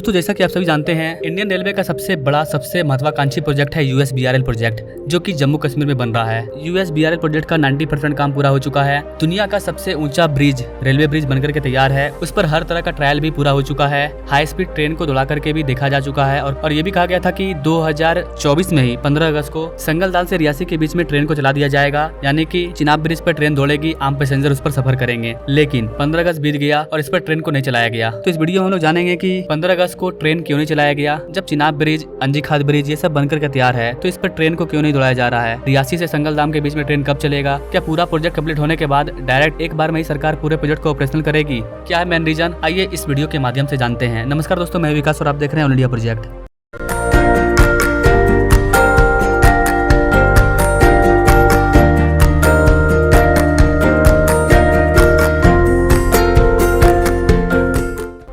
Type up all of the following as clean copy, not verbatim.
दोस्तों जैसा कि आप सभी जानते हैं, इंडियन रेलवे का सबसे बड़ा सबसे महत्वाकांक्षी प्रोजेक्ट है USBRL प्रोजेक्ट, जो कि जम्मू कश्मीर में बन रहा है। USBRL प्रोजेक्ट का 90% काम पूरा हो चुका है। दुनिया का सबसे ऊंचा ब्रिज, रेलवे ब्रिज बनकर के तैयार है। उस पर हर तरह का ट्रायल भी पूरा हो चुका है। हाई स्पीड ट्रेन को दौड़ा करके भी देखा जा चुका है और ये भी कहा गया था कि 2024 में ही 15 अगस्त को संगलदान से रियासी के बीच में ट्रेन को चला दिया जाएगा, यानी कि चिनाब ब्रिज पर ट्रेन दौड़ेगी, आम पैसेंजर उस पर सफर करेंगे। लेकिन 15 अगस्त बीत गया और इस पर ट्रेन को नहीं चलाया गया। तो इस वीडियो में हम लोग जानेंगे कि 15 अगस्त को ट्रेन क्यों नहीं चलाया गया, जब चिनाब ब्रिज, अंजीखाद ब्रिज ये सब बनकर के तैयार है तो इस पर ट्रेन को क्यों नहीं दौड़ाया जा रहा है। रियासी से संगलदाम के बीच में ट्रेन कब चलेगा, क्या पूरा प्रोजेक्ट कंप्लीट होने के बाद डायरेक्ट एक बार में ही सरकार पूरे प्रोजेक्ट को ऑपरेशनल करेगी, क्या है मेन रीजन, आइए इस वीडियो के माध्यम से जानते हैं। नमस्कार दोस्तों, मैं विकास और आप देख रहे हैं ऑल इंडिया प्रोजेक्ट।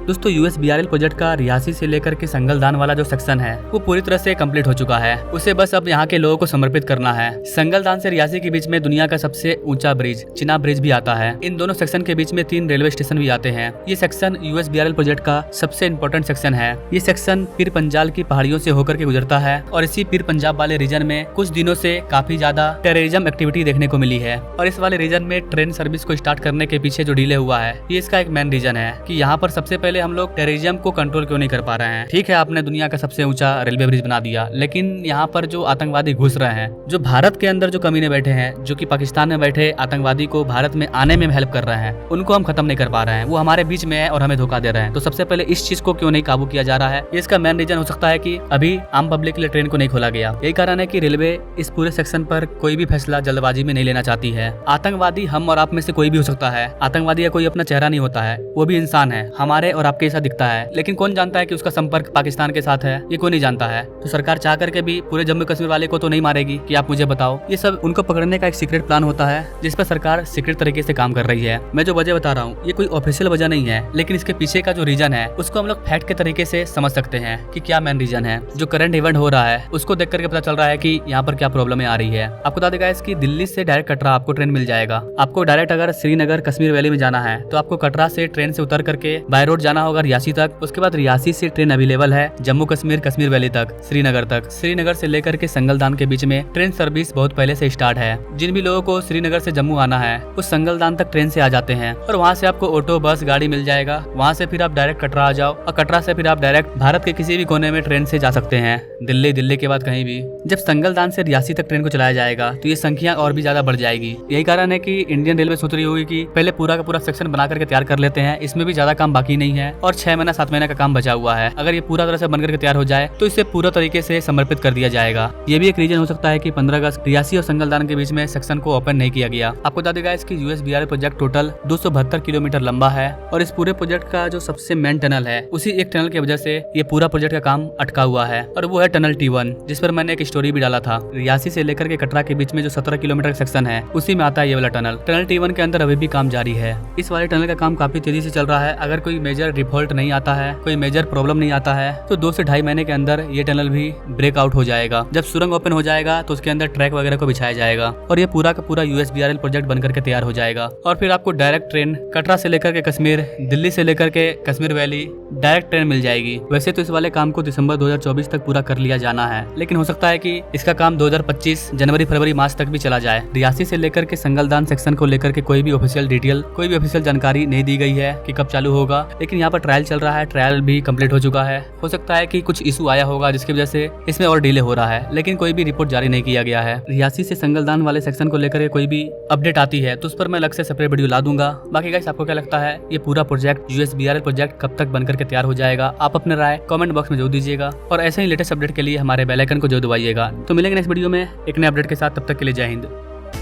दोस्तों USBRL प्रोजेक्ट का रियासी से लेकर के संगलदान वाला जो सेक्शन है वो पूरी तरह से कंप्लीट हो चुका है। उसे बस अब यहाँ के लोगों को समर्पित करना है। संगलदान से रियासी के बीच में दुनिया का सबसे ऊंचा ब्रिज चिनाब ब्रिज भी आता है। इन दोनों सेक्शन के बीच में 3 रेलवे स्टेशन भी आते हैं। ये सेक्शन USBRL प्रोजेक्ट का सबसे इम्पोर्टेंट सेक्शन है। ये सेक्शन पीर पंजाल की पहाड़ियों से होकर के गुजरता है और इसी पीर पंजाब वाले रीजन में कुछ दिनों से काफी ज्यादा टेररिज्म एक्टिविटी देखने को मिली है और इस वाले रीजन में ट्रेन सर्विस को स्टार्ट करने के पीछे जो डिले हुआ है, ये इसका एक मेन रीजन है कि यहाँ पर सबसे पहले हम लोग टेररिज्म को कंट्रोल क्यों नहीं कर पा रहे हैं। ठीक है, आपने दुनिया का सबसे ऊंचा रेलवे ब्रिज बना दिया, लेकिन यहाँ पर जो आतंकवादी घुस रहे हैं, जो भारत के अंदर जो कमीने बैठे हैं, जो कि पाकिस्तान में बैठे आतंकवादी को भारत में आने में हेल्प कर रहे हैं, उनको हम खत्म नहीं कर पा रहे हैं। वो हमारे बीच में है और हमें धोखा दे रहे हैं। तो सबसे पहले इस चीज को क्यों नहीं काबू किया जा रहा है, इसका मेन रीजन हो सकता है कि अभी आम पब्लिक के लिए ट्रेन को नहीं खोला गया। यही कारण है कि रेलवे इस पूरे सेक्शन पर कोई भी फैसला जल्दबाजी में नहीं लेना चाहती है। आतंकवादी हम और आप में से कोई भी हो सकता है। आतंकवादी का कोई अपना चेहरा नहीं होता है, वो भी इंसान है, हमारे और आपके जैसा दिखता है, लेकिन कौन जानता है कि उसका संपर्क पाकिस्तान के साथ है, ये कोई नहीं जानता है। तो सरकार चाह करके भी पूरे जम्मू कश्मीर वाले को तो नहीं मारेगी कि आप मुझे बताओ। ये सब उनको पकड़ने का एक सीक्रेट प्लान होता है जिस पर सरकार सीक्रेट तरीके से काम कर रही है। मैं जो वजह बता रहा हूँ ये कोई ऑफिशियल वजह नहीं है, लेकिन इसके पीछे का जो रीजन है उसको हम लोग फैक्ट के तरीके से समझ सकते हैं कि क्या मेन रीजन है। जो करंट इवेंट हो रहा है उसको देख करके पता चल रहा है कि यहाँ पर क्या प्रॉब्लम आ रही है। आपको बता देगा इसकी दिल्ली से डायरेक्ट कटरा आपको ट्रेन मिल जाएगा। आपको डायरेक्ट अगर श्रीनगर कश्मीर वैली में जाना है तो आपको कटरा से ट्रेन से उतर करके बाय रोड जाना होगा रियासी तक। उसके बाद रियासी से ट्रेन अवेलेबल है जम्मू कश्मीर, कश्मीर वैली तक, श्रीनगर तक। श्रीनगर से लेकर के संगलदान के बीच में ट्रेन सर्विस बहुत पहले से स्टार्ट है। जिन भी लोगों को श्रीनगर से जम्मू आना है वो संगलदान तक ट्रेन से आ जाते हैं और वहाँ से आपको ऑटो बस गाड़ी मिल जाएगा। वहाँ से फिर आप डायरेक्ट कटरा आ जाओ और कटरा से फिर आप डायरेक्ट भारत के किसी भी कोने में ट्रेन से जा सकते हैं, दिल्ली के बाद कहीं भी। जब संगलदान से रियासी तक ट्रेन को चलाया जाएगा तो ये संख्या और भी ज्यादा बढ़ जाएगी। यही कारण है कि इंडियन रेलवे सोच रही होगी कि पहले पूरा का पूरा सेक्शन बना करके तैयार कर लेते हैं, इसमें भी ज्यादा काम बाकी नहीं है और 6 महीना 7 महीने का काम बचा हुआ है। अगर ये पूरा तरह से बनकर के तैयार हो जाए तो इसे पूरा तरीके से समर्पित कर दिया जाएगा। ये भी एक रीजन हो सकता है कि 15 अगस्त रियासी और संगलदान के बीच में सेक्शन को ओपन नहीं किया गया। आपको बता देगा इसकी USBRL प्रोजेक्ट टोटल 272 किलोमीटर लंबा है और इस पूरे प्रोजेक्ट का जो सबसे मेन टनल है उसी एक टनल की वजह से ये पूरा प्रोजेक्ट का काम अटका हुआ है और वो है टनल T1, जिस पर मैंने एक स्टोरी भी डाला था। रियासी से लेकर के कटरा के बीच में जो 17 किलोमीटर सेक्शन है उसी में आता है ये वाला टनल। टनल T1 के अंदर अभी भी काम जारी है। इस वाले टनल का काम काफी तेजी से चल रहा है। अगर कोई मेजर डिफॉल्ट नहीं आता है, कोई मेजर प्रॉब्लम नहीं आता है तो 2 से 2.5 महीने के अंदर ये टनल भी ब्रेकआउट हो जाएगा। जब सुरंग ओपन हो जाएगा तो उसके अंदर ट्रैक वगैरह को बिछाया जाएगा और ये पूरा का पूरा USBRL प्रोजेक्ट बनकर के तैयार हो जाएगा और फिर आपको डायरेक्ट ट्रेन कटरा से लेकर के कश्मीर, दिल्ली से लेकर के कश्मीर वैली डायरेक्ट ट्रेन मिल जाएगी। वैसे तो इस वाले काम को दिसंबर 2024 तक पूरा कर लिया जाना है, लेकिन हो सकता है कि इसका काम 2025 जनवरी फरवरी मार्च तक भी चला जाए। रियासी से लेकर के संगलदान सेक्शन को लेकर के कोई भी ऑफिशियल डिटेल, कोई भी ऑफिशियल जानकारी नहीं दी गई है कि कब चालू होगा, लेकिन यहाँ पर ट्रायल चल रहा है। ट्रायल भी कंप्लीट हो चुका है। हो सकता है कि कुछ इशू आया होगा जिसकी वजह से इसमें और डिले हो रहा है, लेकिन कोई भी रिपोर्ट जारी नहीं किया गया है। रियासी से संगलदान वाले सेक्शन को लेकर कोई भी अपडेट आती है तो उस पर मैं अलग से सेपरेट वीडियो ला दूंगा। बाकी गाइस, आपको क्या लगता है ये पूरा प्रोजेक्ट USBRL प्रोजेक्ट कब तक बनकर के तैयार हो जाएगा? आप अपने राय कमेंट बॉक्स में जरूर दीजिएगा और ऐसे ही लेटेस्ट अपडेट के लिए हमारे बेल आइकन को जरूर दबाइएगा। तो मिलेंगे नेक्स्ट वीडियो में एक नए अपडेट के साथ, तब तक के लिए जय हिंद।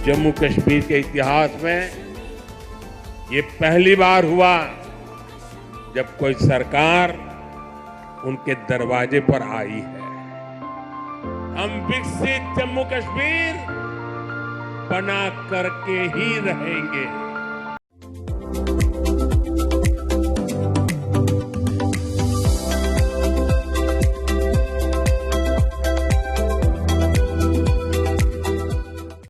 जम्मू कश्मीर के इतिहास में ये पहली बार हुआ जब कोई सरकार उनके दरवाजे पर आई है। हम विकसित जम्मू कश्मीर बना करके ही रहेंगे।